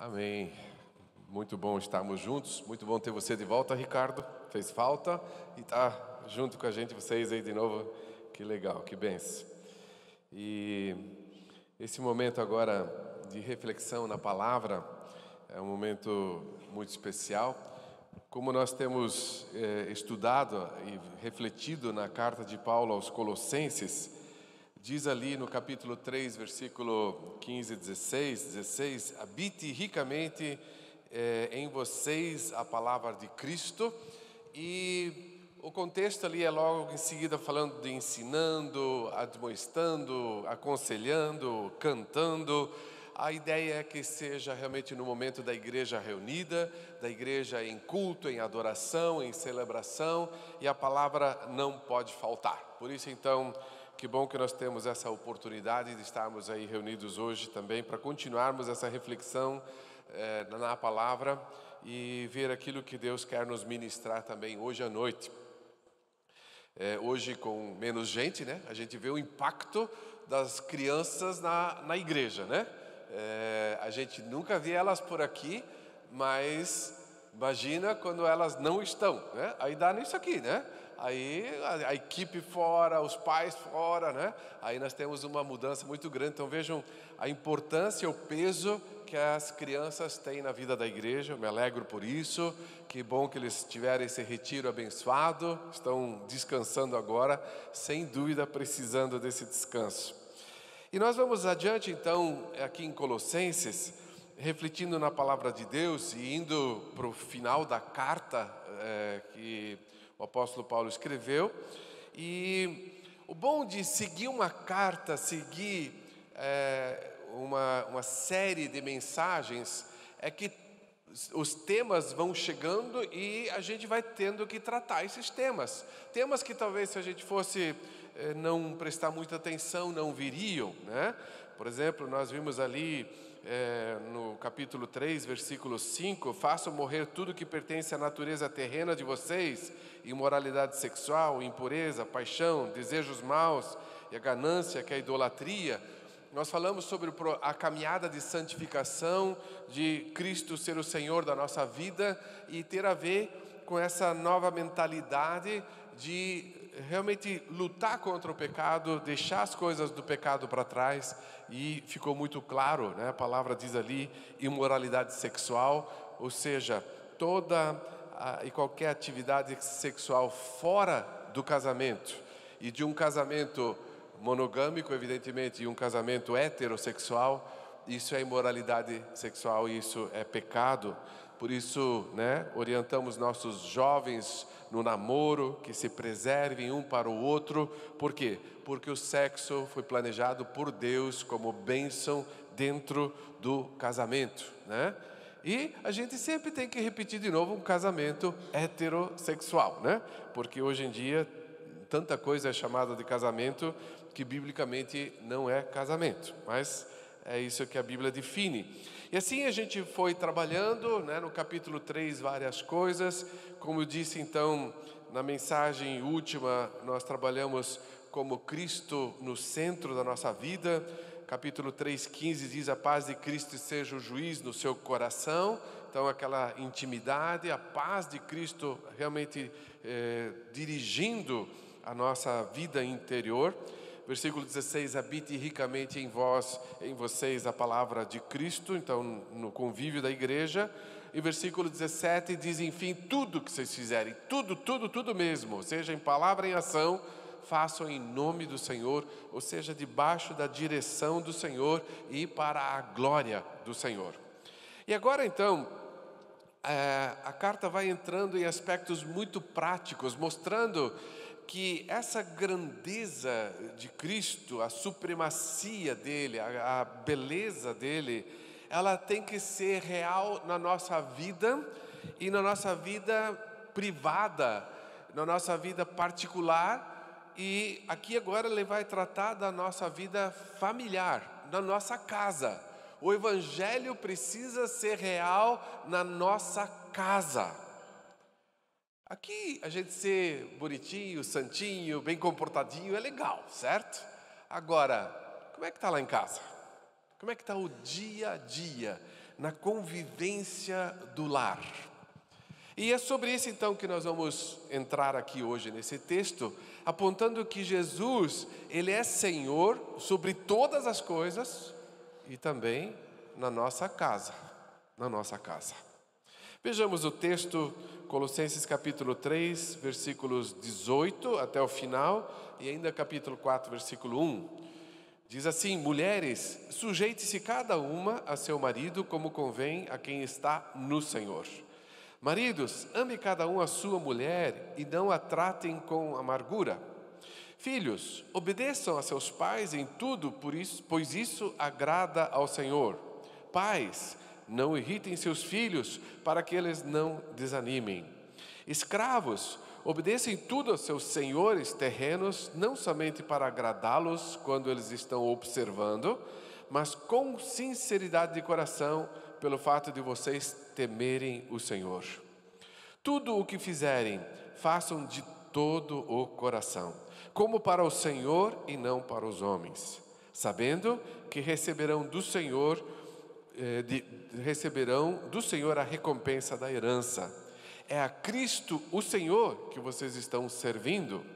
Amém. Muito bom estarmos juntos. Muito bom ter você de volta, Ricardo. Fez falta e está junto com a gente, vocês aí de novo. Que legal, que benção. E esse momento agora de reflexão na palavra é um momento muito especial. Como nós temos estudado e refletido na carta de Paulo aos Colossenses, diz ali no capítulo 3, versículo 15 e 16, habite ricamente em vocês a palavra de Cristo. E o contexto ali é logo em seguida falando de ensinando, admoestando, aconselhando, cantando. A ideia é que seja realmente no momento da igreja reunida, da igreja em culto, em adoração, em celebração, e a palavra não pode faltar. Por isso então, que bom que nós temos essa oportunidade de estarmos aí reunidos hoje também para continuarmos essa reflexão na palavra e ver aquilo que Deus quer nos ministrar também hoje à noite. Hoje com menos gente, né? A gente vê o impacto das crianças na igreja, né? A gente nunca vê elas por aqui, mas imagina quando elas não estão, né? Aí dá nisso aqui, né? Aí a equipe fora, os pais fora, né? Aí nós temos uma mudança muito grande. Então vejam a importância, o peso que as crianças têm na vida da igreja. Eu me alegro por isso. Que bom que eles tiveram esse retiro abençoado. Estão descansando agora, sem dúvida precisando desse descanso. E nós vamos adiante então aqui em Colossenses, refletindo na palavra de Deus e indo para o final da carta que o apóstolo Paulo escreveu. E o bom de seguir uma carta, seguir uma série de mensagens, é que os temas vão chegando e a gente vai tendo que tratar esses temas. Temas que talvez se a gente fosse não prestar muita atenção, não viriam, né? Por exemplo, nós vimos ali no capítulo 3, versículo 5, façam morrer tudo que pertence à natureza terrena de vocês, imoralidade sexual, impureza, paixão, desejos maus e a ganância, que é a idolatria. Nós falamos sobre a caminhada de santificação, de Cristo ser o Senhor da nossa vida e ter a ver com essa nova mentalidade de realmente lutar contra o pecado, deixar as coisas do pecado para trás. E ficou muito claro, né? A palavra diz ali, imoralidade sexual, ou seja, toda e qualquer atividade sexual fora do casamento, e de um casamento monogâmico, evidentemente, e um casamento heterossexual, isso é imoralidade sexual, isso é pecado. Por isso, né, orientamos nossos jovens no namoro, que se preservem um para o outro. Por quê? Porque o sexo foi planejado por Deus como bênção dentro do casamento, né? E a gente sempre tem que repetir de novo um casamento heterossexual, né? Porque hoje em dia tanta coisa é chamada de casamento que biblicamente não é casamento, mas é isso que a Bíblia define. E assim a gente foi trabalhando, né, no capítulo 3 várias coisas. Como eu disse então na mensagem última, nós trabalhamos como Cristo no centro da nossa vida. Capítulo 3:15 diz: a paz de Cristo seja o juiz no seu coração. Então aquela intimidade, a paz de Cristo realmente dirigindo a nossa vida interior. Versículo 16, habite ricamente em vocês a palavra de Cristo, então no convívio da igreja. E versículo 17 diz, enfim, tudo que vocês fizerem, tudo mesmo, seja em palavra, em ação, façam em nome do Senhor, ou seja, debaixo da direção do Senhor e para a glória do Senhor. E agora então, a carta vai entrando em aspectos muito práticos, mostrando que essa grandeza de Cristo, a supremacia dele, a beleza dele, ela tem que ser real na nossa vida e na nossa vida privada, na nossa vida particular. E aqui agora ele vai tratar da nossa vida familiar, na nossa casa. O Evangelho precisa ser real na nossa casa. Aqui a gente ser bonitinho, santinho, bem comportadinho é legal, certo? Agora, como é que está lá em casa? Como é que está o dia a dia? na convivência do lar. E é sobre isso então que nós vamos entrar aqui hoje nesse texto, apontando que Jesus, Ele é Senhor sobre todas as coisas e também na nossa casa, Vejamos o texto, Colossenses capítulo 3, versículos 18 até o final, e ainda capítulo 4, versículo 1. Diz assim: mulheres, sujeite-se cada uma a seu marido como convém a quem está no Senhor. Maridos, ame cada um a sua mulher e não a tratem com amargura. Filhos, obedeçam a seus pais em tudo, pois isso agrada ao Senhor. Pais, não irritem seus filhos para que eles não desanimem. Escravos, obedeçam tudo aos seus senhores terrenos, não somente para agradá-los quando eles estão observando, mas com sinceridade de coração, pelo fato de vocês temerem o Senhor. Tudo o que fizerem, façam de todo o coração, como para o Senhor e não para os homens, sabendo que receberão do Senhor a recompensa da herança. É a Cristo, o Senhor, que vocês estão servindo.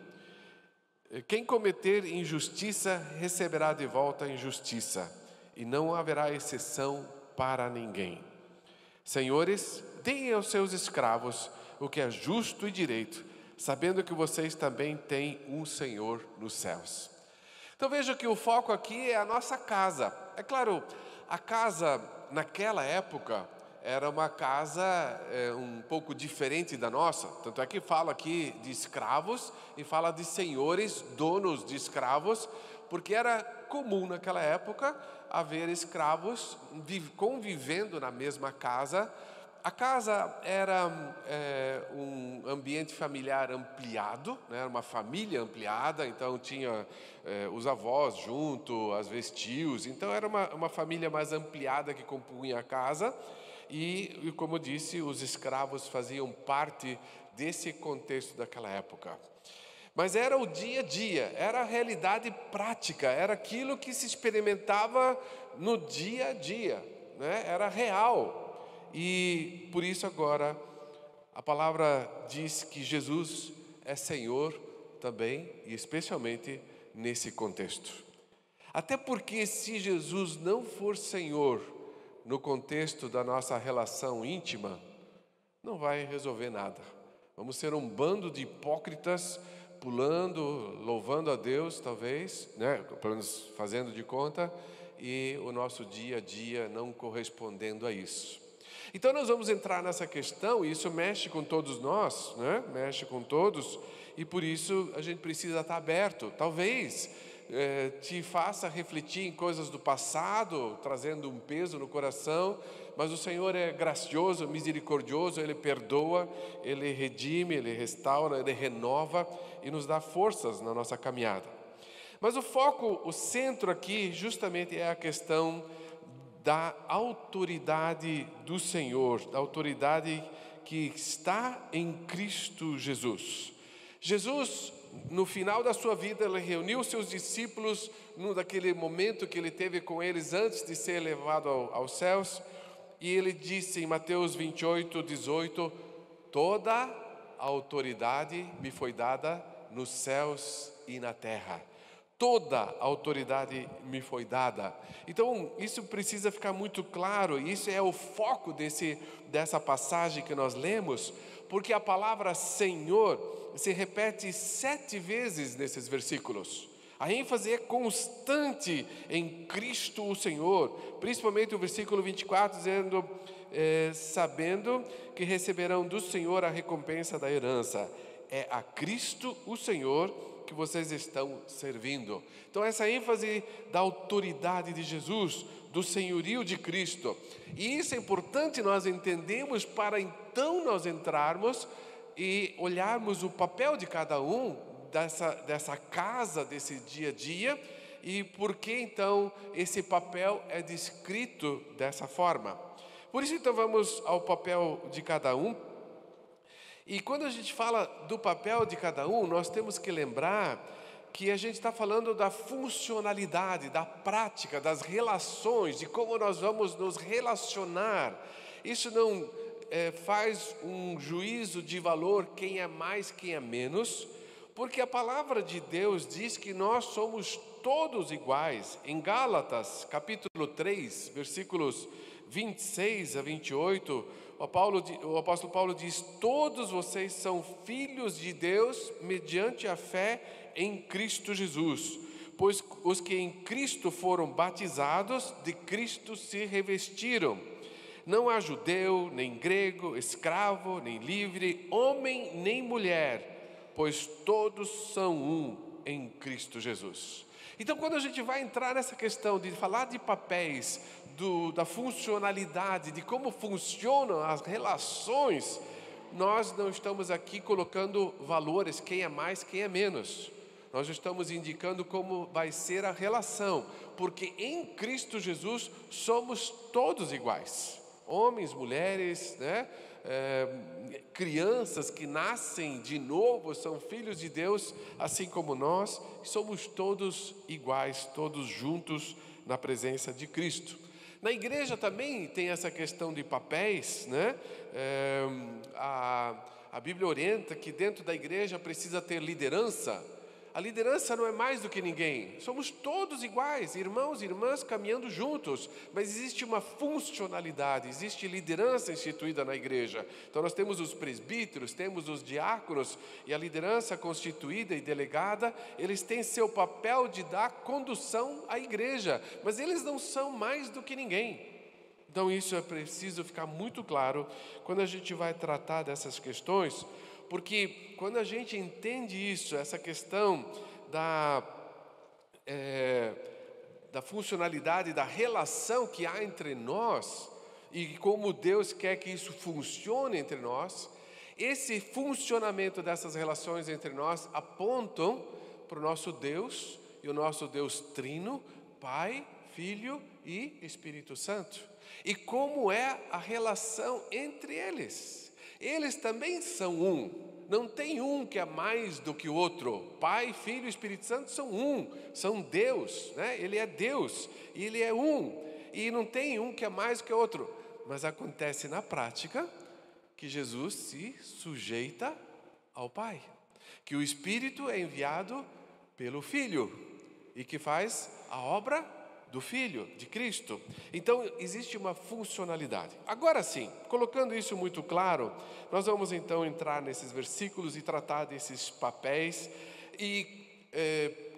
Quem cometer injustiça receberá de volta a injustiça, e não haverá exceção para ninguém. Senhores, deem aos seus escravos o que é justo e direito, sabendo que vocês também têm um Senhor nos céus. Então veja que o foco aqui é a nossa casa. É claro, a casa naquela época era uma casa um pouco diferente da nossa. Tanto é que fala aqui de escravos e fala de senhores, donos de escravos, porque era comum naquela época haver escravos convivendo na mesma casa. A casa era um ambiente familiar ampliado, né? Era uma família ampliada, então tinha os avós junto, às vezes tios, então era uma família mais ampliada que compunha a casa, e como disse, os escravos faziam parte desse contexto daquela época. Mas era o dia a dia, era a realidade prática, era aquilo que se experimentava no dia a dia, né? Era real. E por isso agora a palavra diz que Jesus é Senhor também, e especialmente nesse contexto. Até porque se Jesus não for Senhor no contexto da nossa relação íntima, não vai resolver nada. Vamos ser um bando de hipócritas pulando, louvando a Deus talvez, né? Pelo menos fazendo de conta, e o nosso dia a dia não correspondendo a isso. Então nós vamos entrar nessa questão, e isso mexe com todos nós, né? Mexe com todos, e por isso a gente precisa estar aberto. Talvez te faça refletir em coisas do passado, trazendo um peso no coração, mas o Senhor é gracioso, misericordioso, Ele perdoa, Ele redime, Ele restaura, Ele renova e nos dá forças na nossa caminhada. Mas o foco, o centro aqui justamente é a questão da autoridade do Senhor, da autoridade que está em Cristo Jesus. Jesus, no final da sua vida, Ele reuniu seus discípulos naquele momento que Ele teve com eles antes de ser elevado aos céus, e Ele disse em Mateus 28, 18, toda a autoridade me foi dada nos céus e na terra. Toda a autoridade me foi dada. Então, isso precisa ficar muito claro, e isso é o foco dessa passagem que nós lemos, porque a palavra Senhor se repete 7 vezes nesses versículos. A ênfase é constante em Cristo o Senhor, principalmente o versículo 24, dizendo, sabendo que receberão do Senhor a recompensa da herança. É a Cristo o Senhor que vocês estão servindo. Então essa ênfase da autoridade de Jesus, do senhorio de Cristo. E isso é importante nós entendermos para então nós entrarmos e olharmos o papel de cada um dessa casa, desse dia a dia, e por que então esse papel é descrito dessa forma. Por isso então vamos ao papel de cada um. E quando a gente fala do papel de cada um, nós temos que lembrar que a gente está falando da funcionalidade, da prática, das relações, de como nós vamos nos relacionar. Isso não faz um juízo de valor, quem é mais, quem é menos, porque a palavra de Deus diz que nós somos todos iguais. Em Gálatas, capítulo 3, versículos 26 a 28, o apóstolo Paulo diz: todos vocês são filhos de Deus mediante a fé em Cristo Jesus, pois os que em Cristo foram batizados, de Cristo se revestiram. Não há judeu, nem grego, escravo, nem livre, homem, nem mulher, pois todos são um em Cristo Jesus. Então, quando a gente vai entrar nessa questão de falar de papéis, da funcionalidade, de como funcionam as relações, nós não estamos aqui colocando valores, quem é mais, quem é menos. Nós estamos indicando como vai ser a relação, porque em Cristo Jesus somos todos iguais. Homens, mulheres, crianças que nascem de novo, são filhos de Deus, assim como nós, somos todos iguais, todos juntos na presença de Cristo. Na igreja também tem essa questão de papéis, a Bíblia orienta que dentro da igreja precisa ter liderança. A liderança não é mais do que ninguém, somos todos iguais, irmãos e irmãs caminhando juntos, mas existe uma funcionalidade, existe liderança instituída na igreja. Então nós temos os presbíteros, temos os diáconos, e a liderança constituída e delegada, eles têm seu papel de dar condução à igreja, mas eles não são mais do que ninguém. Então isso é preciso ficar muito claro quando a gente vai tratar dessas questões, porque quando a gente entende isso, essa questão da funcionalidade, da relação que há entre nós, e como Deus quer que isso funcione entre nós, esse funcionamento dessas relações entre nós apontam para o nosso Deus, e o nosso Deus trino, Pai, Filho e Espírito Santo. E como é a relação entre eles? Eles também são um, não tem um que é mais do que o outro. Pai, Filho e Espírito Santo são um, são Deus, Ele é Deus e Ele é um, e não tem um que é mais do que o outro. Mas acontece na prática que Jesus se sujeita ao Pai, que o Espírito é enviado pelo Filho e que faz a obra do Filho, de Cristo. Então, existe uma funcionalidade. Agora sim, colocando isso muito claro, nós vamos então entrar nesses versículos e tratar desses papéis. E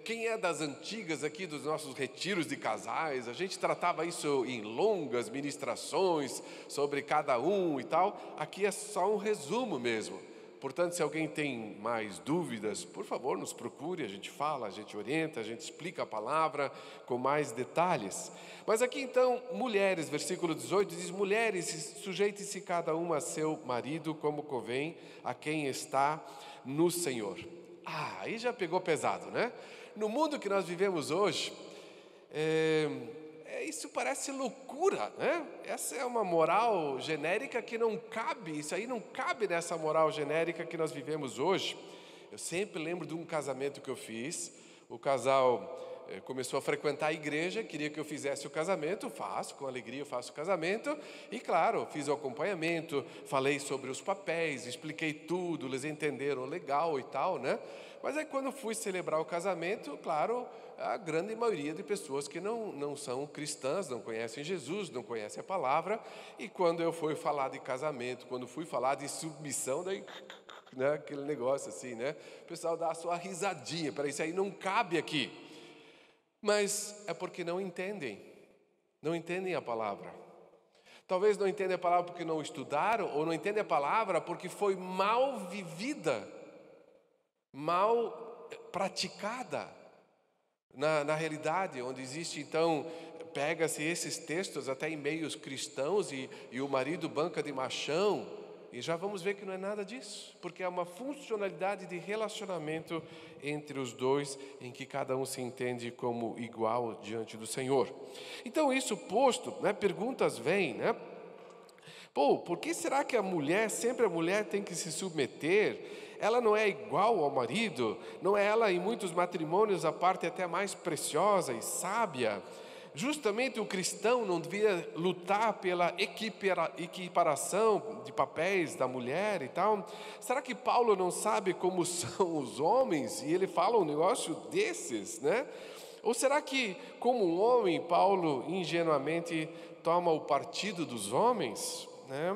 quem é das antigas aqui, dos nossos retiros de casais, a gente tratava isso em longas ministrações sobre cada um e tal. Aqui é só um resumo mesmo. Portanto, se alguém tem mais dúvidas, por favor, nos procure, a gente fala, a gente orienta, a gente explica a palavra com mais detalhes. Mas aqui então, mulheres, versículo 18, diz: mulheres, sujeite-se cada uma a seu marido, como convém a quem está no Senhor. Aí já pegou pesado, No mundo que nós vivemos hoje, isso parece loucura, Essa é uma moral genérica que não cabe, isso aí não cabe nessa moral genérica que nós vivemos hoje. Eu sempre lembro de um casamento que eu fiz. O casal começou a frequentar a igreja, queria que eu fizesse o casamento, faço, com alegria eu faço o casamento, e claro, fiz o acompanhamento, falei sobre os papéis, expliquei tudo, eles entenderam legal e tal, Mas aí quando fui celebrar o casamento, claro, a grande maioria de pessoas que não são cristãs, não conhecem Jesus, não conhecem a palavra, e quando eu fui falar de casamento, quando fui falar de submissão, daí, aquele negócio assim, O pessoal dá a sua risadinha, para isso aí não cabe aqui. Mas é porque não entendem a palavra. Talvez não entendem a palavra porque não estudaram, ou não entendem a palavra porque foi mal vivida, mal praticada. Na realidade, onde existe então, pega-se esses textos até em meios cristãos e o marido banca de machão, e já vamos ver que não é nada disso, porque é uma funcionalidade de relacionamento entre os dois, em que cada um se entende como igual diante do Senhor. Então, isso posto, perguntas vêm, por que será que sempre a mulher tem que se submeter? ela não é igual ao marido? Não é ela, em muitos matrimônios, a parte até mais preciosa e sábia? Justamente o cristão não devia lutar pela equiparação de papéis da mulher e tal? Será que Paulo não sabe como são os homens e ele fala um negócio desses, né? Ou será que, como um homem, Paulo ingenuamente toma o partido dos homens, né?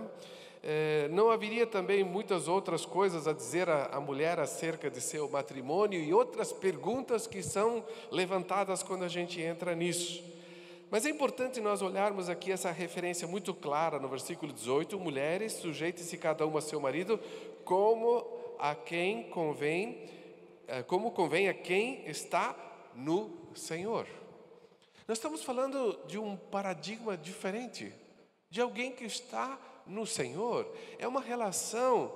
Não haveria também muitas outras coisas a dizer à mulher acerca de seu matrimônio e outras perguntas que são levantadas quando a gente entra nisso. Mas é importante nós olharmos aqui essa referência muito clara no versículo 18: mulheres, sujeitem-se cada uma a seu marido, como convém a quem está no Senhor. Nós estamos falando de um paradigma diferente, de alguém que está no Senhor. É uma relação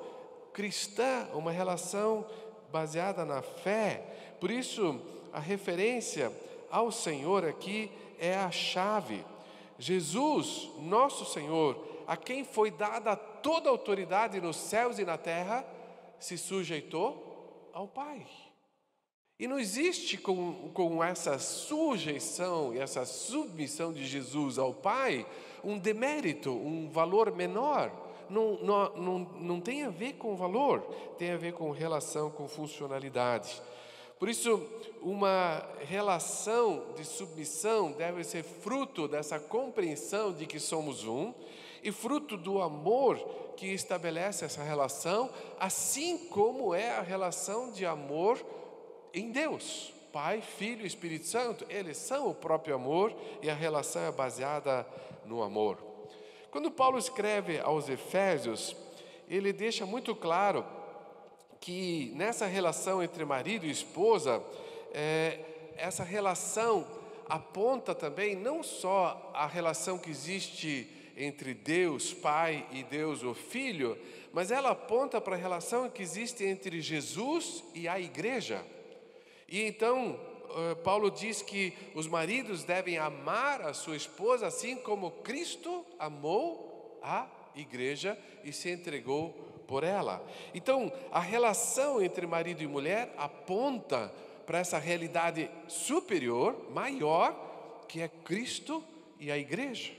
cristã, uma relação baseada na fé. Por isso, a referência ao Senhor aqui é a chave. Jesus, nosso Senhor, a quem foi dada toda a autoridade nos céus e na terra, se sujeitou ao Pai. E não existe com essa sujeição e essa submissão de Jesus ao Pai um demérito, um valor menor. Não tem a ver com valor, tem a ver com relação, com funcionalidade. Por isso, uma relação de submissão deve ser fruto dessa compreensão de que somos um e fruto do amor que estabelece essa relação, assim como é a relação de amor em Deus. Pai, Filho e Espírito Santo, eles são o próprio amor e a relação é baseada no amor. Quando Paulo escreve aos Efésios, ele deixa muito claro que nessa relação entre marido e esposa, essa relação aponta também não só a relação que existe entre Deus Pai e Deus o Filho, mas ela aponta para a relação que existe entre Jesus e a igreja. E então, Paulo diz que os maridos devem amar a sua esposa assim como Cristo amou a igreja e se entregou por ela. Então, a relação entre marido e mulher aponta para essa realidade superior, maior, que é Cristo e a igreja.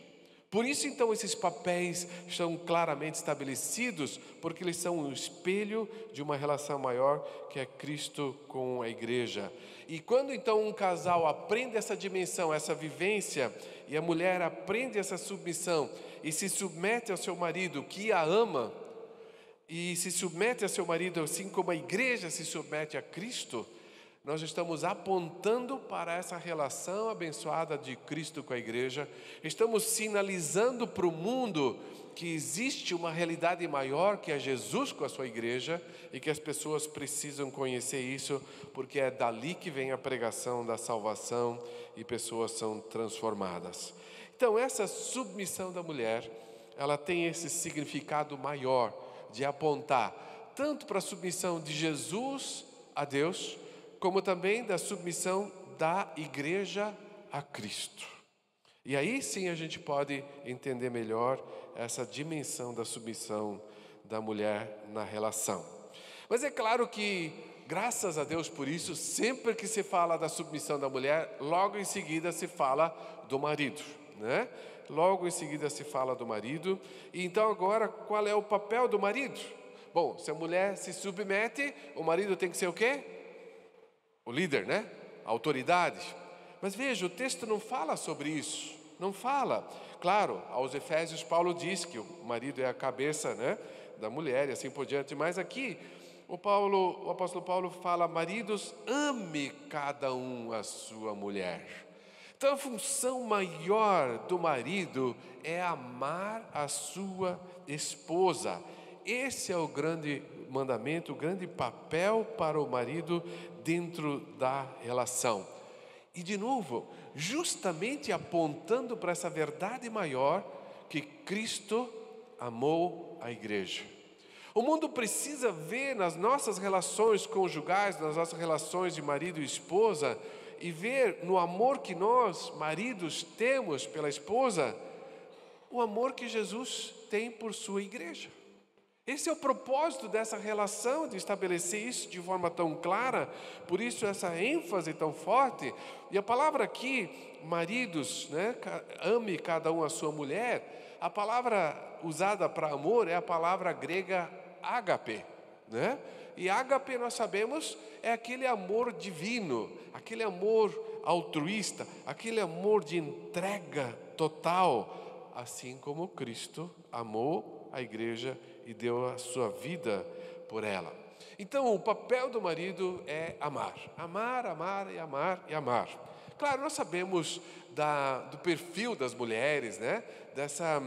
Por isso, então, esses papéis estão claramente estabelecidos, porque eles são um espelho de uma relação maior, que é Cristo com a igreja. E quando, então, um casal aprende essa dimensão, essa vivência, e a mulher aprende essa submissão, e se submete ao seu marido, que a ama, e se submete a seu marido, assim como a igreja se submete a Cristo, nós estamos apontando para essa relação abençoada de Cristo com a igreja. Estamos sinalizando para o mundo que existe uma realidade maior, que é Jesus com a sua igreja, e que as pessoas precisam conhecer isso, porque é dali que vem a pregação da salvação e pessoas são transformadas. Então, essa submissão da mulher, ela tem esse significado maior de apontar tanto para a submissão de Jesus a Deus, como também da submissão da igreja a Cristo. E aí sim a gente pode entender melhor essa dimensão da submissão da mulher na relação. Mas é claro que, graças a Deus por isso, sempre que se fala da submissão da mulher, logo em seguida se fala do marido, né? Logo em seguida se fala do marido. E então agora, qual é o papel do marido? Bom, se a mulher se submete, o marido tem que ser o quê? O líder, né? A autoridade. Mas veja, o texto não fala sobre isso. Não fala. Claro, aos Efésios Paulo diz que o marido é a cabeça, né, da mulher e assim por diante. Mas aqui o apóstolo Paulo fala: maridos, ame cada um a sua mulher. Então a função maior do marido é amar a sua esposa. Esse é o grande mandamento, o grande papel para o marido dentro da relação. E de novo, justamente apontando para essa verdade maior, que Cristo amou a igreja. O mundo precisa ver nas nossas relações conjugais, nas nossas relações de marido e esposa, e ver no amor que nós, maridos, temos pela esposa, o amor que Jesus tem por sua igreja. Esse é o propósito dessa relação, de estabelecer isso de forma tão clara, por isso essa ênfase tão forte. E a palavra aqui, maridos, né, ame cada um a sua mulher, a palavra usada para amor é a palavra grega ágape, né? E ágape, nós sabemos, é aquele amor divino, aquele amor altruísta, aquele amor de entrega total, assim como Cristo amou a igreja e deu a sua vida por ela. Então, o papel do marido é amar. Amar, amar e amar e amar. Claro, nós sabemos do perfil das mulheres, né? Dessa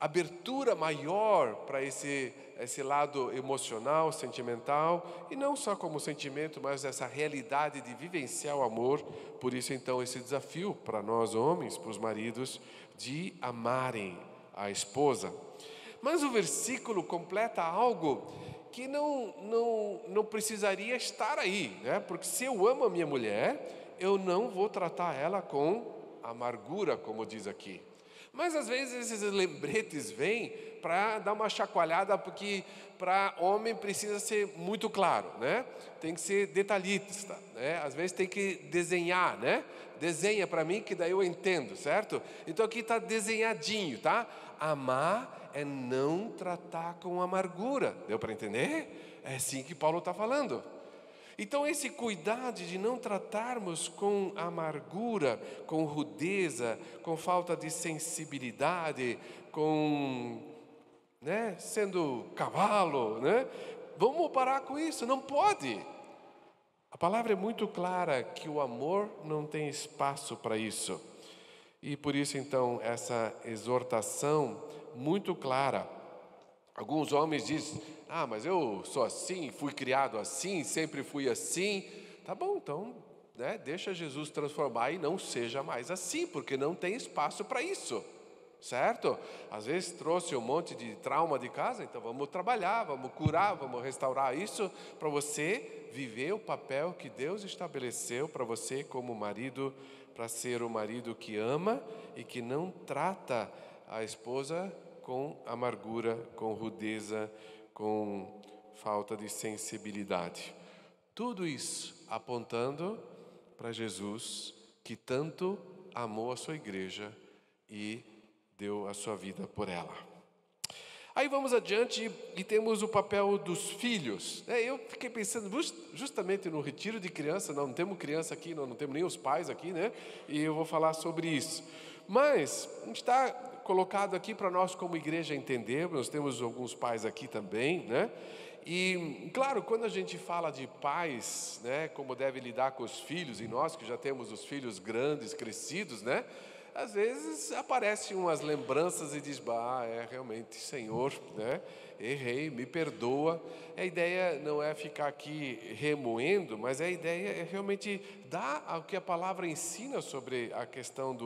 abertura maior para esse lado emocional, sentimental, e não só como sentimento, mas essa realidade de vivenciar o amor. Por isso, então, esse desafio para nós homens, para os maridos, de amarem a esposa. Mas o versículo completa algo que não precisaria estar aí, né? Porque se eu amo a minha mulher, eu não vou tratar ela com amargura, como diz aqui. Mas às vezes esses lembretes vêm para dar uma chacoalhada, porque para homem precisa ser muito claro, né? Tem que ser detalhista, né? Às vezes tem que desenhar, né? Desenha para mim que daí eu entendo, certo? Então aqui está desenhadinho, tá? Amar é não tratar com amargura. Deu para entender? É assim que Paulo está falando. Então esse cuidado de não tratarmos com amargura, com rudeza, com falta de sensibilidade, sendo cavalo, né? Vamos parar com isso, não pode. A palavra é muito clara que o amor não tem espaço para isso. E por isso então essa exortação muito clara. Alguns homens dizem: mas eu sou assim, fui criado assim, sempre fui assim. Tá bom, então, né, deixa Jesus transformar e não seja mais assim, porque não tem espaço para isso, certo? Às vezes trouxe um monte de trauma de casa, então vamos trabalhar, vamos curar, vamos restaurar isso, para você viver o papel que Deus estabeleceu para você como marido, para ser o marido que ama e que não trata a esposa com amargura, com rudeza, com falta de sensibilidade. Tudo isso apontando para Jesus, que tanto amou a sua igreja e deu a sua vida por ela. Aí vamos adiante e temos o papel dos filhos. Eu fiquei pensando justamente no retiro de criança, não temos criança aqui, não temos nem os pais aqui, né? E eu vou falar sobre isso. Mas está colocado aqui para nós como igreja entender, nós temos alguns pais aqui também, né? E, claro, quando a gente fala de pais, né, como deve lidar com os filhos, e nós que já temos os filhos grandes, crescidos, né? Às vezes aparecem umas lembranças e diz: realmente, Senhor, né? Errei, me perdoa. A ideia não é ficar aqui remoendo, mas a ideia é realmente dar o que a palavra ensina sobre a questão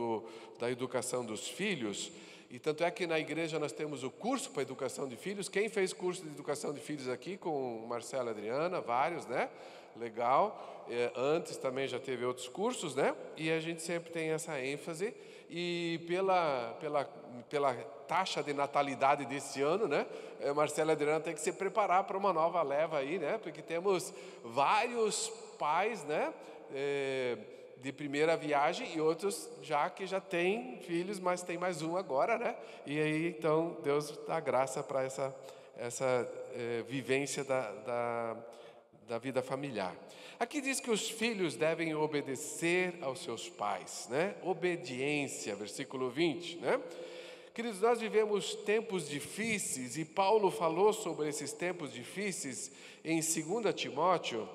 da educação dos filhos. E tanto é que na igreja nós temos o curso para educação de filhos. Quem fez curso de educação de filhos aqui com o Marcelo e a Adriana? Vários, né? Legal. Antes também já teve outros cursos, né? E a gente sempre tem essa ênfase. E pela taxa de natalidade desse ano, né? Marcelo e Adriana tem que se preparar para uma nova leva aí, né? Porque temos vários pais, né? De primeira viagem e outros que já têm filhos, mas tem mais um agora, né? E aí, então, Deus dá graça para essa vivência da vida familiar. Aqui diz que os filhos devem obedecer aos seus pais, né? Obediência, versículo 20, né? Queridos, nós vivemos tempos difíceis e Paulo falou sobre esses tempos difíceis em 2 Timóteo,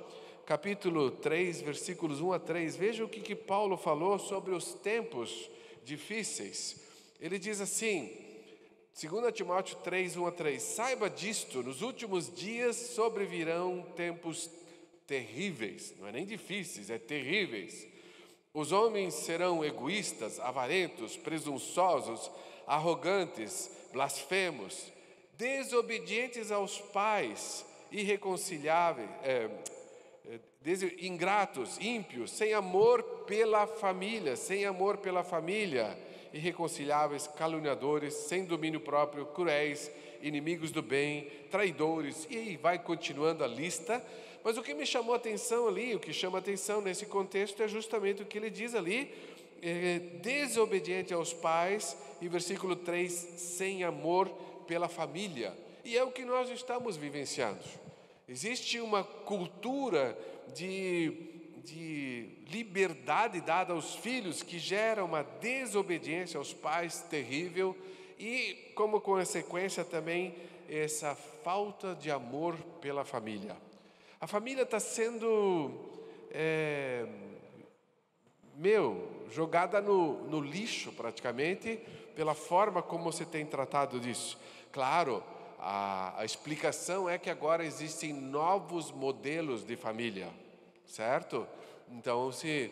capítulo 3, versículos 1 a 3, veja o que Paulo falou sobre os tempos difíceis. Ele diz assim, 2 Timóteo 3, 1 a 3, saiba disto, nos últimos dias sobrevirão tempos terríveis, não é nem difíceis, é terríveis. Os homens serão egoístas, avarentos, presunçosos, arrogantes, blasfemos, desobedientes aos pais, irreconciliáveis, ingratos, ímpios, sem amor pela família, irreconciliáveis, caluniadores, sem domínio próprio, cruéis, inimigos do bem, traidores, e aí vai continuando a lista. Mas o que me chamou a atenção ali, o que chama a atenção nesse contexto é justamente o que ele diz ali, desobediente aos pais, e versículo 3, sem amor pela família. E é o que nós estamos vivenciando. Existe uma cultura de liberdade dada aos filhos que gera uma desobediência aos pais terrível e, como consequência também, essa falta de amor pela família. A família está sendo, jogada no lixo praticamente, pela forma como você tem tratado disso. Claro, a explicação é que agora existem novos modelos de família, certo? Então se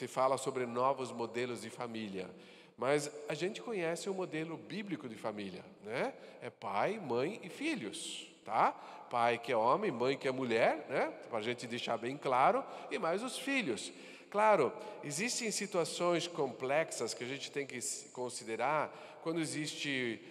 fala sobre novos modelos de família. Mas a gente conhece o modelo bíblico de família, né? É pai, mãe e filhos, tá? Pai que é homem, mãe que é mulher, né? Para a gente deixar bem claro, e mais os filhos. Claro, existem situações complexas que a gente tem que considerar quando existe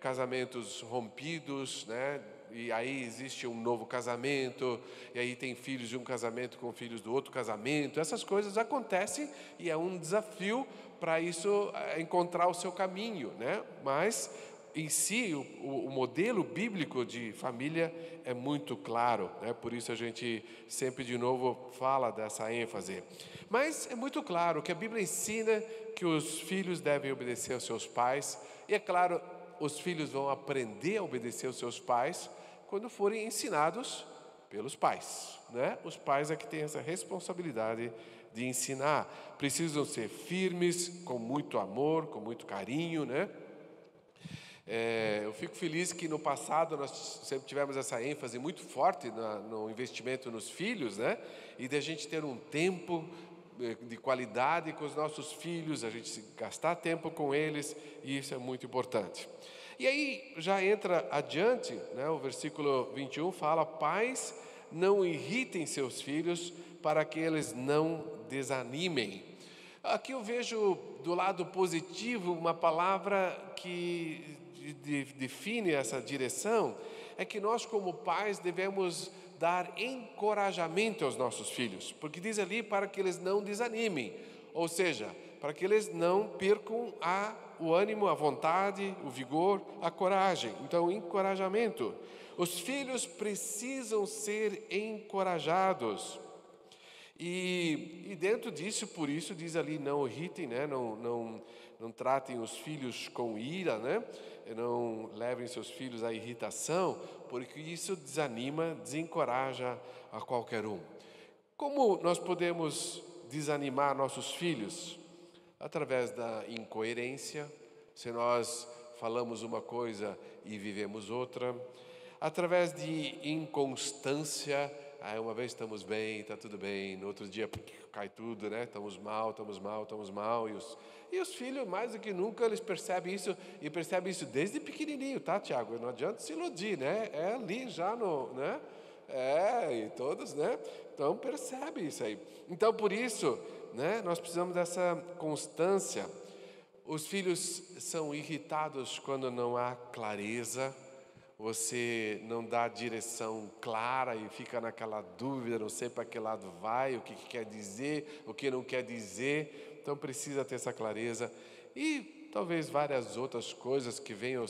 casamentos rompidos, né? E aí existe um novo casamento, e aí tem filhos de um casamento com filhos do outro casamento. Essas coisas acontecem e é um desafio para isso encontrar o seu caminho, né? Mas em si, o modelo bíblico de família é muito claro, né? Por isso a gente sempre de novo fala dessa ênfase. Mas é muito claro que a Bíblia ensina que os filhos devem obedecer aos seus pais, e é claro, os filhos vão aprender a obedecer aos seus pais quando forem ensinados pelos pais, né? Os pais é que têm essa responsabilidade de ensinar. Precisam ser firmes, com muito amor, com muito carinho, né? Eu fico feliz que no passado nós sempre tivemos essa ênfase muito forte no investimento nos filhos, né? E de a gente ter um tempo de qualidade com os nossos filhos, a gente gastar tempo com eles, e isso é muito importante. E aí já entra adiante, né? O versículo 21 fala: pais, não irritem seus filhos para que eles não desanimem. Aqui eu vejo do lado positivo uma palavra que define essa direção, é que nós como pais devemos dar encorajamento aos nossos filhos, porque diz ali para que eles não desanimem, ou seja, para que eles não percam o ânimo, a vontade, o vigor, a coragem. Então, encorajamento. Os filhos precisam ser encorajados. E dentro disso, por isso, diz ali, não irritem, né? Não tratem os filhos com ira, né? Não levem seus filhos à irritação, porque isso desanima, desencoraja a qualquer um. Como nós podemos desanimar nossos filhos? Através da incoerência, se nós falamos uma coisa e vivemos outra. Através de inconstância, uma vez estamos bem, está tudo bem, no outro dia cai tudo, né? Estamos mal. E os filhos, mais do que nunca, eles percebem isso, e percebem isso desde pequenininho, tá, Tiago? Não adianta se iludir, né? É ali já né? E todos, né? Então, percebe isso aí. Então, por isso, né, nós precisamos dessa constância. Os filhos são irritados quando não há clareza, você não dá direção clara e fica naquela dúvida, não sei para que lado vai, o que quer dizer, o que não quer dizer. Então precisa ter essa clareza e talvez várias outras coisas que venham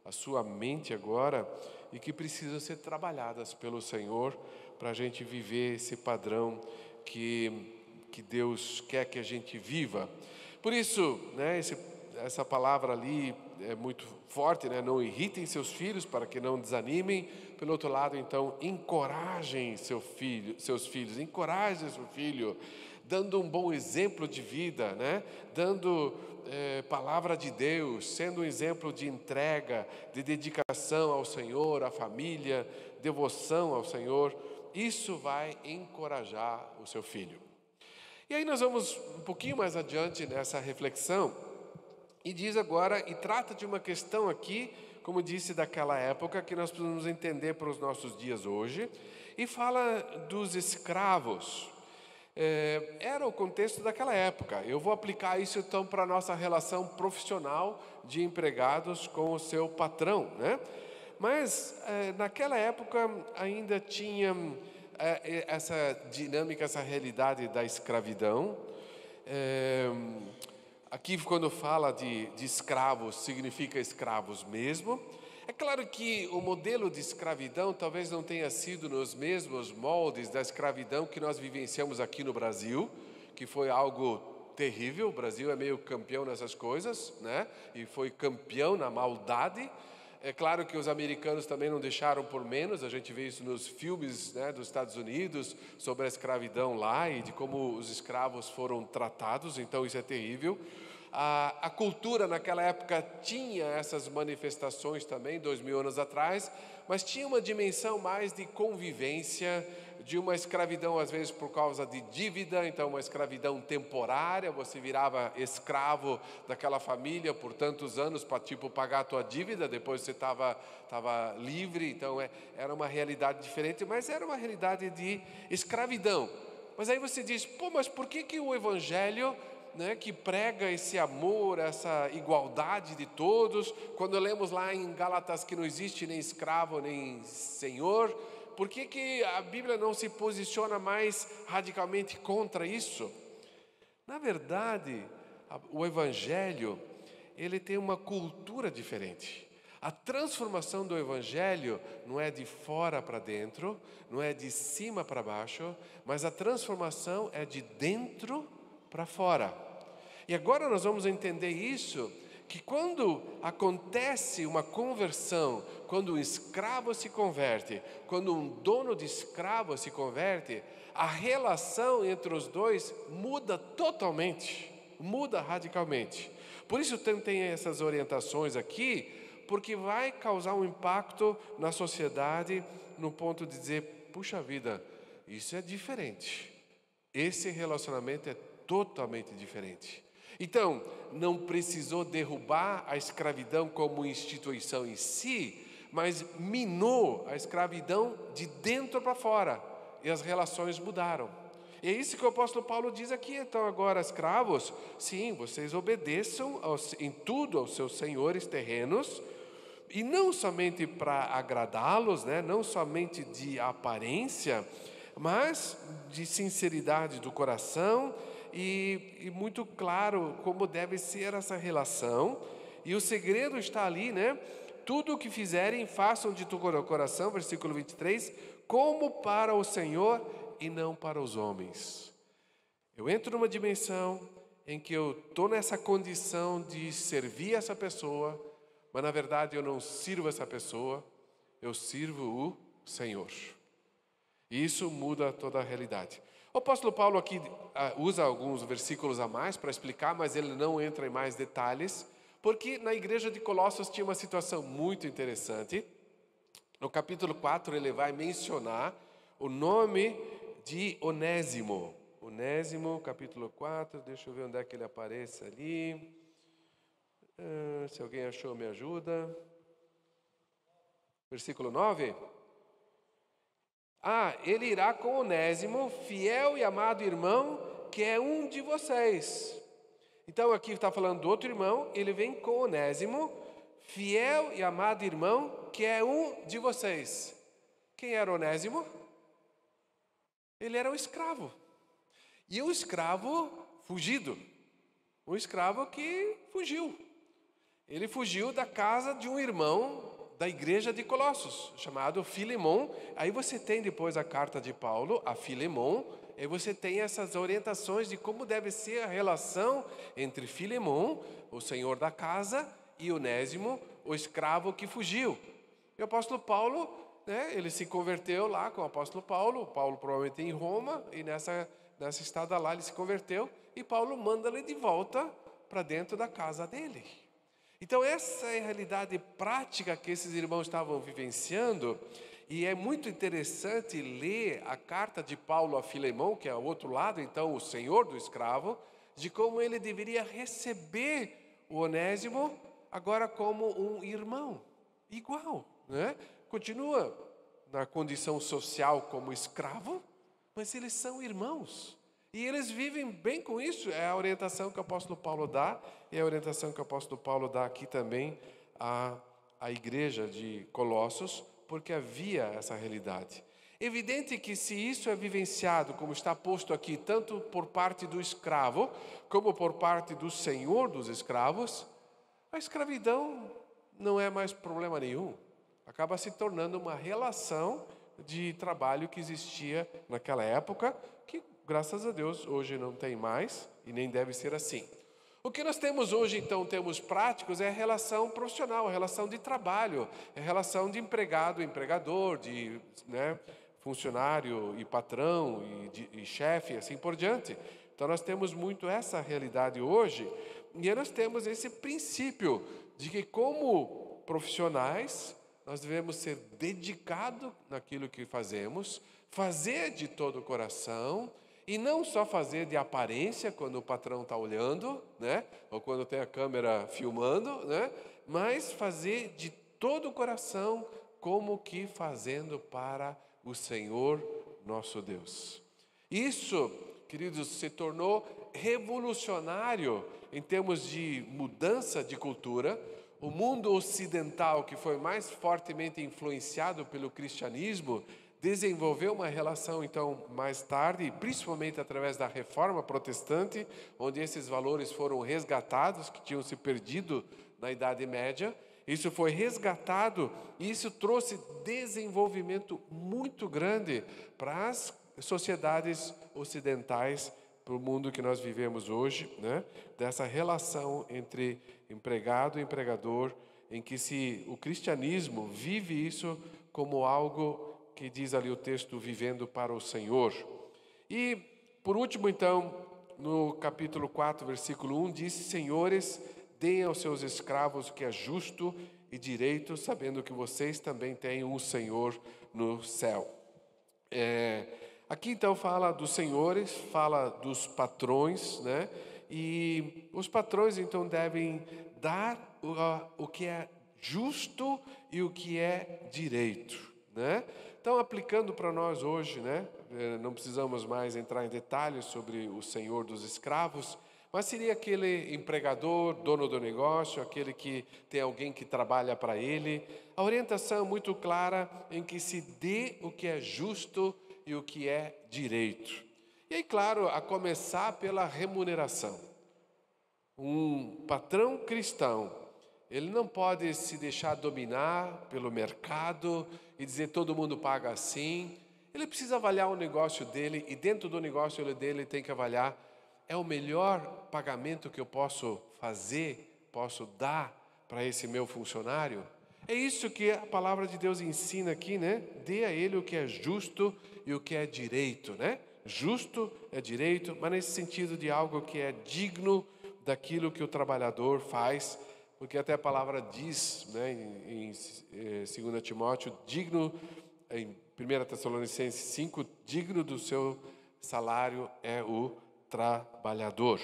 à sua mente agora e que precisam ser trabalhadas pelo Senhor para a gente viver esse padrão que Deus quer que a gente viva. Por isso, né, essa palavra ali é muito forte, né? Não irritem seus filhos para que não desanimem. Pelo outro lado, então, encorajem seus filhos, encorajem seu filho, dando um bom exemplo de vida, né? Dando palavra de Deus, sendo um exemplo de entrega, de dedicação ao Senhor, à família, devoção ao Senhor. Isso vai encorajar o seu filho. E aí nós vamos um pouquinho mais adiante nessa reflexão, e diz agora, e trata de uma questão aqui, como disse, daquela época, que nós precisamos entender para os nossos dias hoje, e fala dos escravos. Era o contexto daquela época. Eu vou aplicar isso então para a nossa relação profissional de empregados com o seu patrão, né? Mas naquela época ainda tinha essa dinâmica, essa realidade da escravidão. Aqui, quando fala de escravos, significa escravos mesmo. É claro que o modelo de escravidão talvez não tenha sido nos mesmos moldes da escravidão que nós vivenciamos aqui no Brasil, que foi algo terrível. O Brasil é meio campeão nessas coisas, né? E foi campeão na maldade. É claro que os americanos também não deixaram por menos. A gente vê isso nos filmes, né, dos Estados Unidos sobre a escravidão lá e de como os escravos foram tratados. Então isso é terrível. A cultura naquela época tinha essas manifestações também, 2000 anos atrás, mas tinha uma dimensão mais de convivência, de uma escravidão às vezes por causa de dívida, então uma escravidão temporária, você virava escravo daquela família por tantos anos para pagar a tua dívida, depois você estava livre, então era uma realidade diferente, mas era uma realidade de escravidão. Mas aí você diz, mas por que o Evangelho, né, que prega esse amor, essa igualdade de todos, quando lemos lá em Gálatas que não existe nem escravo nem senhor, por que a Bíblia não se posiciona mais radicalmente contra isso? Na verdade, o Evangelho, ele tem uma cultura diferente. A transformação do Evangelho não é de fora para dentro, não é de cima para baixo, mas a transformação é de dentro para fora. E agora nós vamos entender isso, que quando acontece uma conversão, quando um escravo se converte, quando um dono de escravo se converte, a relação entre os dois muda totalmente, muda radicalmente. Por isso tem essas orientações aqui, porque vai causar um impacto na sociedade, no ponto de dizer, puxa vida, isso é diferente. Esse relacionamento é totalmente diferente. Então, não precisou derrubar a escravidão como instituição em si, mas minou a escravidão de dentro para fora, e as relações mudaram. E é isso que o apóstolo Paulo diz aqui. Então agora, escravos, sim, vocês obedeçam em tudo aos seus senhores terrenos, e não somente para agradá-los, né? Não somente de aparência, mas de sinceridade do coração, e muito claro como deve ser essa relação. E o segredo está ali, né? Tudo o que fizerem, façam de todo o coração, versículo 23, como para o Senhor e não para os homens. Eu entro numa dimensão em que eu estou nessa condição de servir essa pessoa, mas na verdade eu não sirvo essa pessoa, eu sirvo o Senhor. E isso muda toda a realidade. O apóstolo Paulo aqui usa alguns versículos a mais para explicar, mas ele não entra em mais detalhes, porque na igreja de Colossos tinha uma situação muito interessante. No capítulo 4 ele vai mencionar o nome de Onésimo. Onésimo, capítulo 4, deixa eu ver onde é que ele aparece ali. Se alguém achou, me ajuda. Versículo 9. Ele irá com Onésimo, fiel e amado irmão, que é um de vocês. Então aqui está falando do outro irmão, ele vem com Onésimo, fiel e amado irmão, que é um de vocês. Quem era Onésimo? Ele era um escravo. E um escravo fugido. Um escravo que fugiu. Ele fugiu da casa de um irmão da igreja de Colossos, chamado Filemon. Aí você tem depois a carta de Paulo a Filemon, e você tem essas orientações de como deve ser a relação entre Filemon, o senhor da casa, e Onésimo, o escravo que fugiu. E o apóstolo Paulo, né, ele se converteu lá com o apóstolo Paulo provavelmente em Roma, e nessa estada lá ele se converteu, e Paulo manda ele de volta para dentro da casa dele. Então essa é a realidade prática que esses irmãos estavam vivenciando, e é muito interessante ler a carta de Paulo a Filemon, que é o outro lado, então o senhor do escravo, de como ele deveria receber o Onésimo agora como um irmão, igual, né? Continua na condição social como escravo, mas eles são irmãos. E eles vivem bem com isso. É a orientação que o apóstolo Paulo dá, e é a orientação que o apóstolo Paulo dá aqui também à igreja de Colossos, porque havia essa realidade. Evidente que se isso é vivenciado, como está posto aqui, tanto por parte do escravo, como por parte do senhor dos escravos, a escravidão não é mais problema nenhum. Acaba se tornando uma relação de trabalho que existia naquela época, que, graças a Deus, hoje não tem mais e nem deve ser assim. O que nós temos hoje, então, termos práticos, é a relação profissional, a relação de trabalho, a relação de empregado, empregador, de funcionário e patrão e chefe, assim por diante. Então, nós temos muito essa realidade hoje, e nós temos esse princípio de que, como profissionais, nós devemos ser dedicados naquilo que fazemos, fazer de todo o coração, e não só fazer de aparência quando o patrão está olhando, ou quando tem a câmera filmando, mas fazer de todo o coração, como que fazendo para o Senhor nosso Deus. Isso, queridos, se tornou revolucionário em termos de mudança de cultura. O mundo ocidental, que foi mais fortemente influenciado pelo cristianismo, desenvolveu uma relação, então, mais tarde, principalmente através da Reforma Protestante, onde esses valores foram resgatados, que tinham se perdido na Idade Média. Isso foi resgatado e isso trouxe desenvolvimento muito grande para as sociedades ocidentais, para o mundo que nós vivemos hoje, dessa relação entre empregado e empregador, em que o cristianismo vive isso como algo que diz ali o texto, vivendo para o Senhor. E, por último, então, no capítulo 4, versículo 1, diz: Senhores, deem aos seus escravos o que é justo e direito, sabendo que vocês também têm um Senhor no céu. Aqui, então, fala dos senhores, fala dos patrões, e os patrões, então, devem dar o que é justo e o que é direito, Então, aplicando para nós hoje, não precisamos mais entrar em detalhes sobre o senhor dos escravos, mas seria aquele empregador, dono do negócio, aquele que tem alguém que trabalha para ele. A orientação é muito clara em que se dê o que é justo e o que é direito. E aí, claro, a começar pela remuneração. Um patrão cristão, ele não pode se deixar dominar pelo mercado e dizer todo mundo paga assim. Ele precisa avaliar o negócio dele e dentro do negócio dele ele tem que avaliar: é o melhor pagamento que eu posso fazer, posso dar para esse meu funcionário? É isso que a palavra de Deus ensina aqui, Dê a ele o que é justo e o que é direito, Justo é direito, mas nesse sentido de algo que é digno daquilo que o trabalhador faz. Porque até a palavra diz, em 2 Timóteo, digno, em 1 Tessalonicenses 5, digno do seu salário é o trabalhador.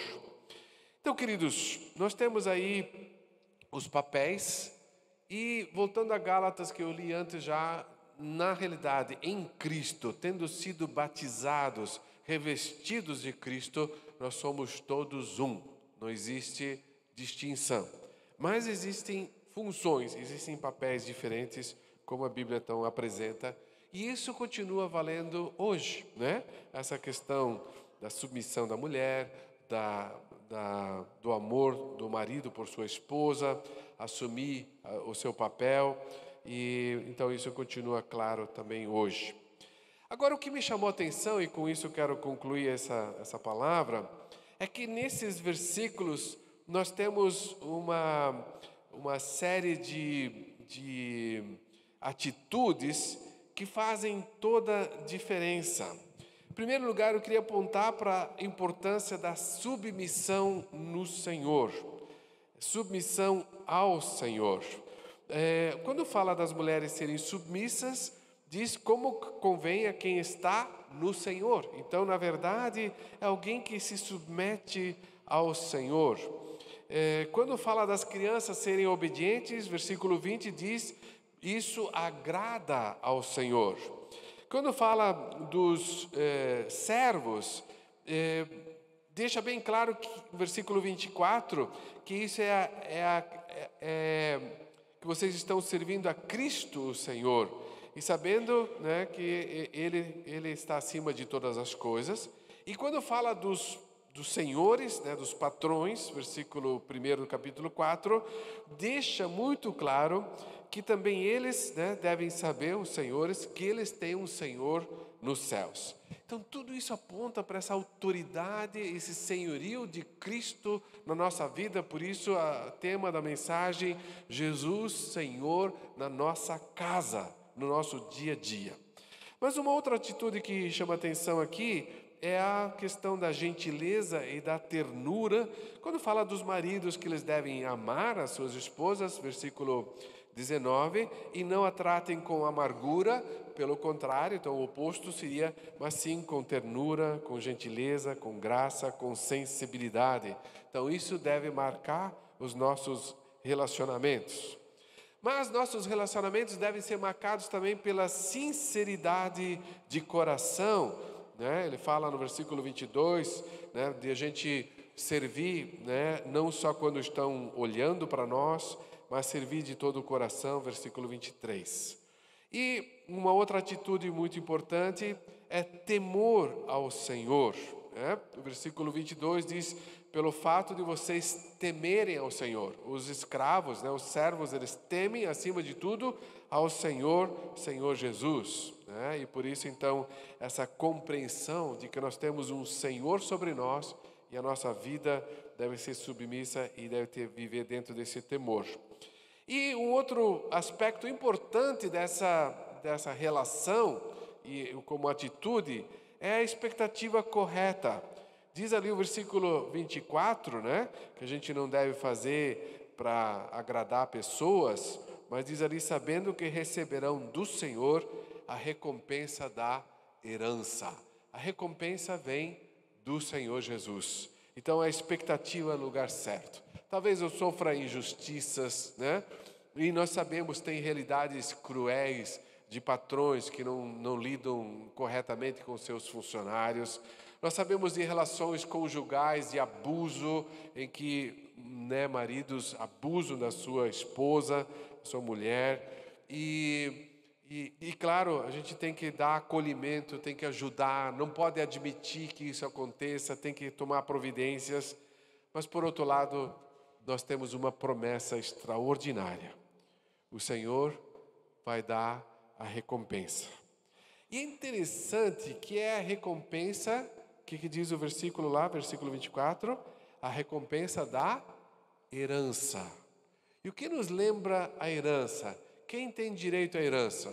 Então, queridos, nós temos aí os papéis, e voltando a Gálatas que eu li antes já, na realidade, em Cristo, tendo sido batizados, revestidos de Cristo, nós somos todos um, não existe distinção. Mas existem funções, existem papéis diferentes, como a Bíblia então apresenta, e isso continua valendo hoje, Essa questão da submissão da mulher, do amor do marido por sua esposa, assumir o seu papel, e então isso continua claro também hoje. Agora, o que me chamou a atenção, e com isso eu quero concluir essa palavra, é que nesses versículos nós temos uma série de atitudes que fazem toda a diferença. Em primeiro lugar, eu queria apontar para a importância da submissão no Senhor. Submissão ao Senhor. Quando fala das mulheres serem submissas, diz como convém a quem está no Senhor. Então, na verdade, é alguém que se submete ao Senhor. Quando fala das crianças serem obedientes, versículo 20 diz: isso agrada ao Senhor. Quando fala dos servos, deixa bem claro que no versículo 24, que isso que vocês estão servindo a Cristo o Senhor, e sabendo, né, que Ele está acima de todas as coisas. E quando fala dos senhores, né, dos patrões, versículo 1 do capítulo 4, deixa muito claro que também eles, né, devem saber, os senhores, que eles têm um Senhor nos céus. Então tudo isso aponta para essa autoridade, esse senhorio de Cristo na nossa vida. Por isso o tema da mensagem: Jesus Senhor na nossa casa, no nosso dia a dia. Mas uma outra atitude que chama atenção aqui é a questão da gentileza e da ternura, quando fala dos maridos que eles devem amar as suas esposas, versículo 19, e não a tratem com amargura, pelo contrário, então o oposto seria, mas sim com ternura, com gentileza, com graça, com sensibilidade. Então isso deve marcar os nossos relacionamentos. Mas nossos relacionamentos devem ser marcados também pela sinceridade de coração, né? Ele fala no versículo 22, né, de a gente servir, né, não só quando estão olhando para nós, mas servir de todo o coração, versículo 23. E uma outra atitude muito importante é temor ao Senhor, né? O versículo 22 diz: pelo fato de vocês temerem ao Senhor. Os escravos, né, os servos, eles temem acima de tudo ao Senhor Jesus, né? E por isso então essa compreensão de que nós temos um Senhor sobre nós e a nossa vida deve ser submissa e deve viver dentro desse temor. E um outro aspecto importante dessa relação e como atitude é a expectativa correta. Diz ali o versículo 24, né, que a gente não deve fazer para agradar pessoas, mas diz ali: sabendo que receberão do Senhor a recompensa da herança. A recompensa vem do Senhor Jesus. Então a expectativa é no lugar certo. Talvez eu sofra injustiças, né? E nós sabemos, tem realidades cruéis de patrões que não lidam corretamente com seus funcionários. Nós sabemos de relações conjugais de abuso, em que, né, maridos abusam da sua esposa, sua mulher. E claro, a gente tem que dar acolhimento, tem que ajudar, não pode admitir que isso aconteça, tem que tomar providências. Mas, por outro lado, nós temos uma promessa extraordinária. O Senhor vai dar a recompensa. E é interessante que é a recompensa, o que diz o versículo lá, versículo 24? A recompensa da herança. E o que nos lembra a herança? Quem tem direito à herança?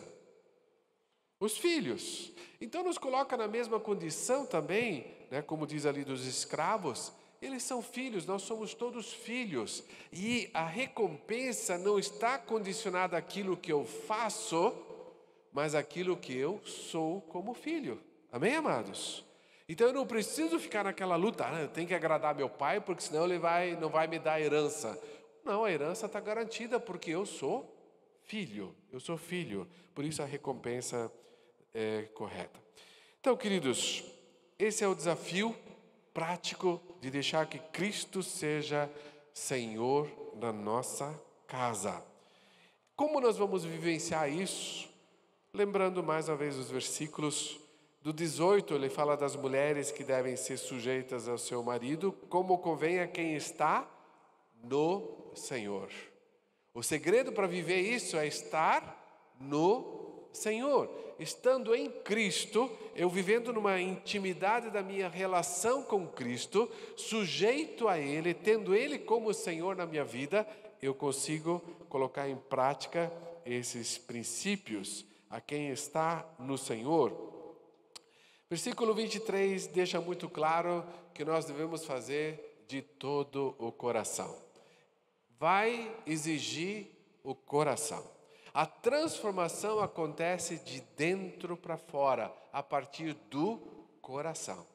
Os filhos. Então nos coloca na mesma condição também, né, como diz ali dos escravos. Eles são filhos, nós somos todos filhos. E a recompensa não está condicionada àquilo que eu faço, mas àquilo que eu sou como filho. Amém, amados? Então eu não preciso ficar naquela luta: eu tenho que agradar meu pai, porque senão ele não vai me dar herança. Não, a herança está garantida, porque eu sou filho. Eu sou filho. Por isso a recompensa é correta. Então, queridos, esse é o desafio prático de deixar que Cristo seja Senhor da nossa casa. Como nós vamos vivenciar isso? Lembrando mais uma vez os versículos do 18, ele fala das mulheres que devem ser sujeitas ao seu marido, como convém a quem está no Senhor. O segredo para viver isso é estar no Senhor. Estando em Cristo, eu vivendo numa intimidade da minha relação com Cristo, sujeito a Ele, tendo Ele como Senhor na minha vida, eu consigo colocar em prática esses princípios. A quem está no Senhor. Versículo 23 deixa muito claro que nós devemos fazer de todo o coração. Vai exigir o coração. A transformação acontece de dentro para fora, a partir do coração.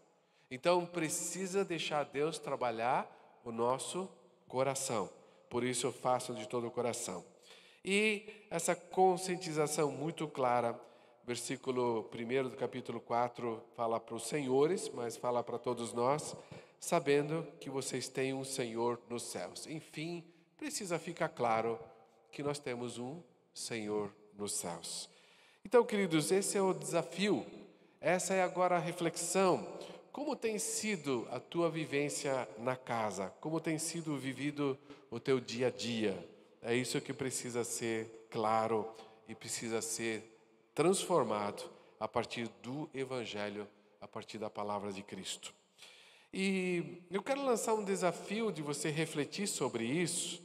Então precisa deixar Deus trabalhar o nosso coração. Por isso eu faço de todo o coração. E essa conscientização muito clara versículo 1 do capítulo 4 fala para os senhores, mas fala para todos nós, sabendo que vocês têm um Senhor nos céus. Enfim, precisa ficar claro que nós temos um Senhor nos céus. Então, queridos, esse é o desafio, essa é agora a reflexão. Como tem sido a tua vivência na casa? Como tem sido vivido o teu dia a dia? É isso que precisa ser claro e precisa ser transformado a partir do Evangelho, a partir da palavra de Cristo. E eu quero lançar um desafio de você refletir sobre isso,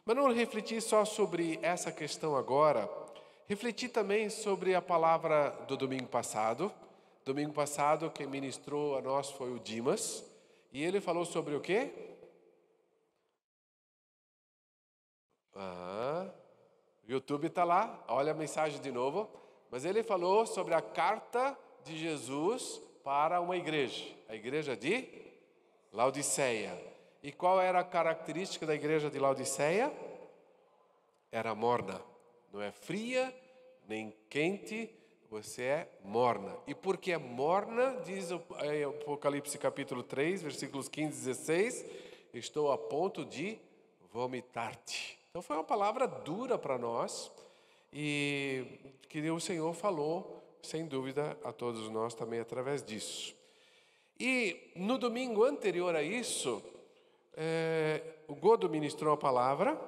mas não refletir só sobre essa questão agora, refletir também sobre a palavra do domingo passado. Domingo passado, quem ministrou a nós foi o Dimas, e ele falou sobre o quê? O YouTube está lá, olha a mensagem de novo. Mas ele falou sobre a carta de Jesus para uma igreja, a igreja de Laodiceia. E qual era a característica da igreja de Laodiceia? Era morna, não é fria, nem quente, você é morna. E porque é morna, diz o Apocalipse capítulo 3, versículos 15 e 16, estou a ponto de vomitar-te. Então foi uma palavra dura para nós, e que o Senhor falou, sem dúvida, a todos nós também através disso. E no domingo anterior a isso, o Godo ministrou a palavra.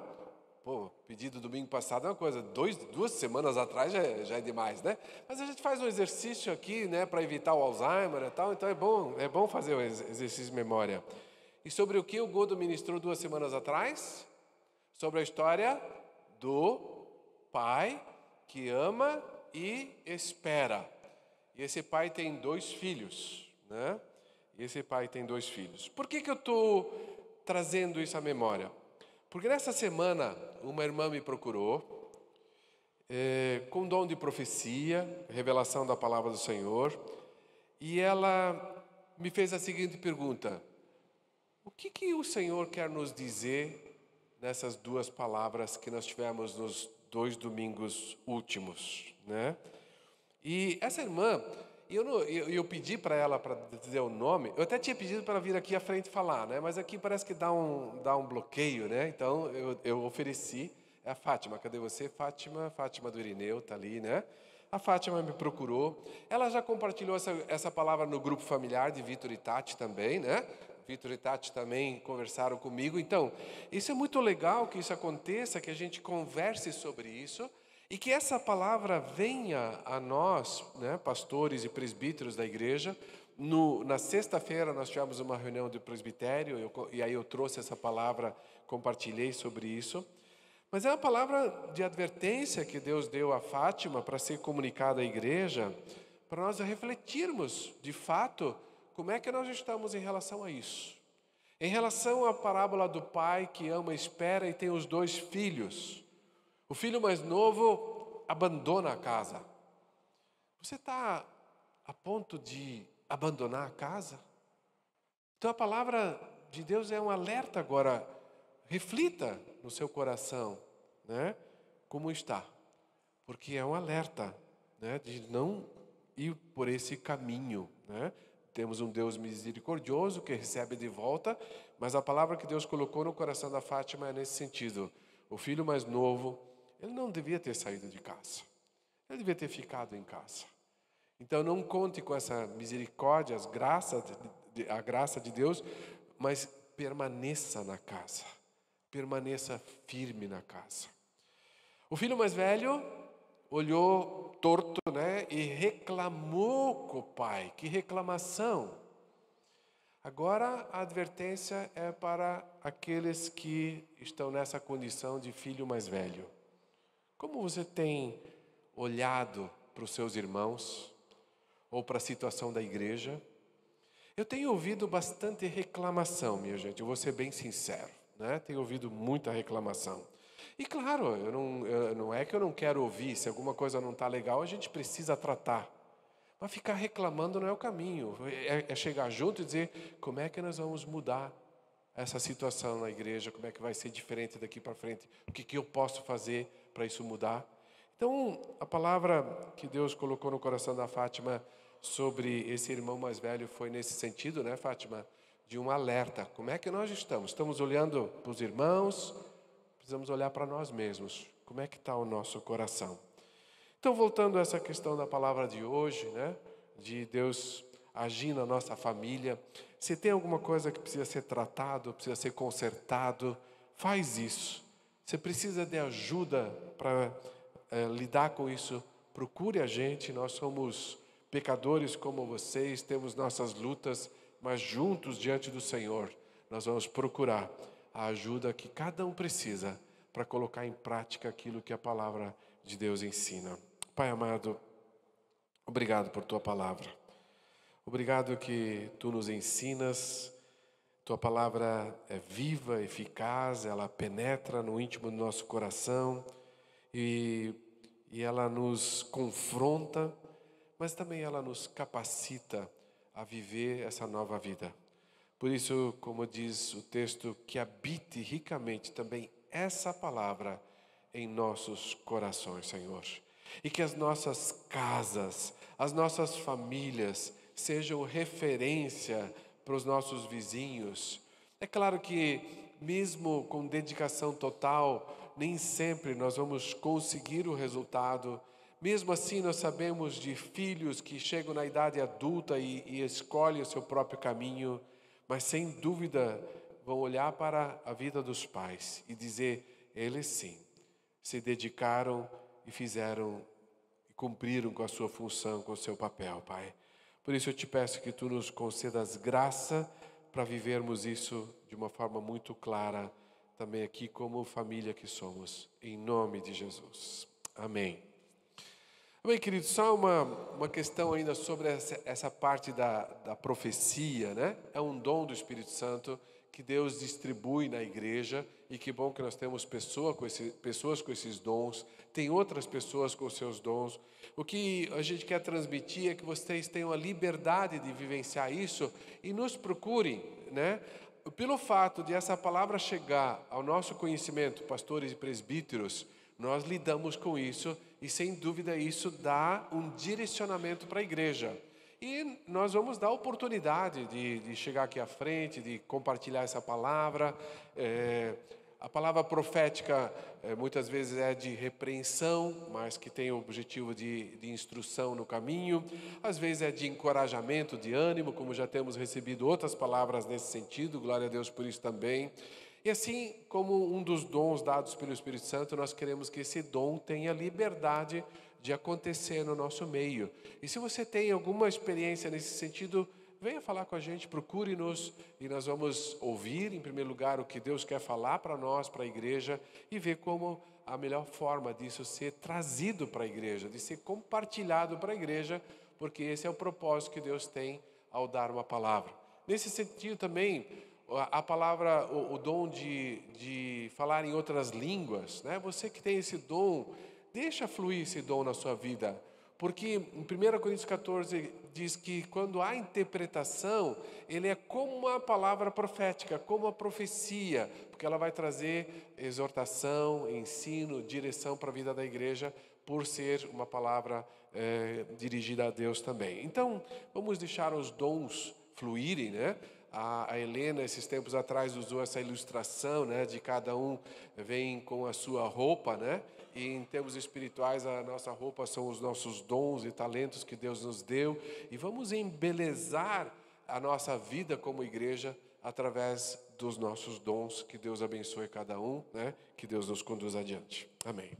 Pedido domingo passado é uma coisa, 2 semanas atrás já é demais, né? Mas a gente faz um exercício aqui, né, para evitar o Alzheimer e tal, então é bom fazer o exercício de memória. E sobre o que o Godo ministrou 2 semanas atrás? Sobre a história do pai que ama e espera. E esse pai tem 2 filhos, né? E esse pai tem 2 filhos. Por que eu estou trazendo isso à memória? Porque nessa semana uma irmã me procurou com dom de profecia, revelação da palavra do Senhor, e ela me fez a seguinte pergunta: o que o Senhor quer nos dizer nessas 2 palavras que nós tivemos nos 2 domingos últimos, né? E essa irmã, eu pedi para ela para dizer o nome. Eu até tinha pedido para ela vir aqui à frente falar, né? Mas aqui parece que dá um bloqueio, né? Então eu ofereci. É a Fátima. Cadê você, Fátima? Fátima do Irineu, está ali, né? A Fátima me procurou. Ela já compartilhou essa palavra no grupo familiar de Vitor e Tati também, né? Vitor e Tati também conversaram comigo. Então, isso é muito legal que isso aconteça, que a gente converse sobre isso e que essa palavra venha a nós, né, pastores e presbíteros da igreja. Na sexta-feira nós tivemos uma reunião de presbitério e aí eu trouxe essa palavra, compartilhei sobre isso. Mas é uma palavra de advertência que Deus deu a Fátima para ser comunicada à igreja, para nós refletirmos, de fato, como é que nós estamos em relação a isso. Em relação à parábola do pai que ama, espera e tem os 2 filhos. O filho mais novo abandona a casa. Você está a ponto de abandonar a casa? Então a palavra de Deus é um alerta agora. Reflita no seu coração, né? Como está. Porque é um alerta, né, de não ir por esse caminho, né? Temos um Deus misericordioso que recebe de volta, mas a palavra que Deus colocou no coração da Fátima é nesse sentido. O filho mais novo, ele não devia ter saído de casa. Ele devia ter ficado em casa. Então não conte com essa misericórdia, a graça de Deus, mas permaneça na casa. Permaneça firme na casa. O filho mais velho olhou torto, né, e reclamou com o pai. Que reclamação! Agora a advertência é para aqueles que estão nessa condição de filho mais velho. Como você tem olhado para os seus irmãos ou para a situação da igreja? Eu tenho ouvido bastante reclamação, minha gente, eu vou ser bem sincero, né? Tenho ouvido muita reclamação. E claro, não é que eu não quero ouvir, se alguma coisa não está legal, a gente precisa tratar. Mas ficar reclamando não é o caminho, é chegar junto e dizer como é que nós vamos mudar essa situação na igreja, como é que vai ser diferente daqui para frente, o que eu posso fazer para isso mudar. Então, a palavra que Deus colocou no coração da Fátima sobre esse irmão mais velho foi nesse sentido, né, Fátima? De um alerta. Como é que nós estamos? Estamos olhando para os irmãos, precisamos olhar para nós mesmos. Como é que está o nosso coração? Então, voltando a essa questão da palavra de hoje, né? De Deus agir na nossa família. Se tem alguma coisa que precisa ser tratado, precisa ser consertado, faz isso. Se precisa de ajuda para lidar com isso, procure a gente. Nós somos pecadores como vocês, temos nossas lutas, mas juntos diante do Senhor, nós vamos procurar a ajuda que cada um precisa para colocar em prática aquilo que a palavra de Deus ensina. Pai amado, obrigado por Tua palavra. Obrigado que Tu nos ensinas. Tua palavra é viva, eficaz, ela penetra no íntimo do nosso coração e ela nos confronta, mas também ela nos capacita a viver essa nova vida. Por isso, como diz o texto, que habite ricamente também essa palavra em nossos corações, Senhor. E que as nossas casas, as nossas famílias sejam referência para os nossos vizinhos. É claro que mesmo com dedicação total, nem sempre nós vamos conseguir o resultado. Mesmo assim, nós sabemos de filhos que chegam na idade adulta e escolhem o seu próprio caminho, mas sem dúvida vão olhar para a vida dos pais e dizer, eles sim, se dedicaram e fizeram, e cumpriram com a sua função, com o seu papel, Pai. Por isso eu te peço que Tu nos concedas graça para vivermos isso de uma forma muito clara, também aqui como família que somos, em nome de Jesus. Amém. Bem, queridos, só uma questão ainda sobre essa parte da profecia, né? É um dom do Espírito Santo que Deus distribui na igreja, e que bom que nós temos pessoas com esses dons, tem outras pessoas com seus dons. O que a gente quer transmitir é que vocês tenham a liberdade de vivenciar isso e nos procurem, né? Pelo fato de essa palavra chegar ao nosso conhecimento, pastores e presbíteros, nós lidamos com isso e, sem dúvida, isso dá um direcionamento para a igreja. E nós vamos dar a oportunidade de chegar aqui à frente, de compartilhar essa palavra. A palavra profética muitas vezes é de repreensão, mas que tem o objetivo de instrução no caminho. Às vezes é de encorajamento, de ânimo, como já temos recebido outras palavras nesse sentido, glória a Deus por isso também. E assim como um dos dons dados pelo Espírito Santo, nós queremos que esse dom tenha liberdade de acontecer no nosso meio. E se você tem alguma experiência nesse sentido, venha falar com a gente, procure-nos e nós vamos ouvir, em primeiro lugar, o que Deus quer falar para nós, para a igreja, e ver como a melhor forma disso ser trazido para a igreja, de ser compartilhado para a igreja, porque esse é o propósito que Deus tem ao dar uma palavra. Nesse sentido também, a palavra, o dom de falar em outras línguas, né? Você que tem esse dom, deixa fluir esse dom na sua vida. Porque em 1 Coríntios 14 diz que quando há interpretação, ele é como uma palavra profética, como uma profecia, porque ela vai trazer exortação, ensino, direção para a vida da igreja, por ser uma palavra dirigida a Deus também. Então, vamos deixar os dons fluírem, né? A Helena, esses tempos atrás, usou essa ilustração, né, de cada um vem com a sua roupa, né? E em termos espirituais, a nossa roupa são os nossos dons e talentos que Deus nos deu. E vamos embelezar a nossa vida como igreja através dos nossos dons. Que Deus abençoe cada um, né? Que Deus nos conduza adiante. Amém.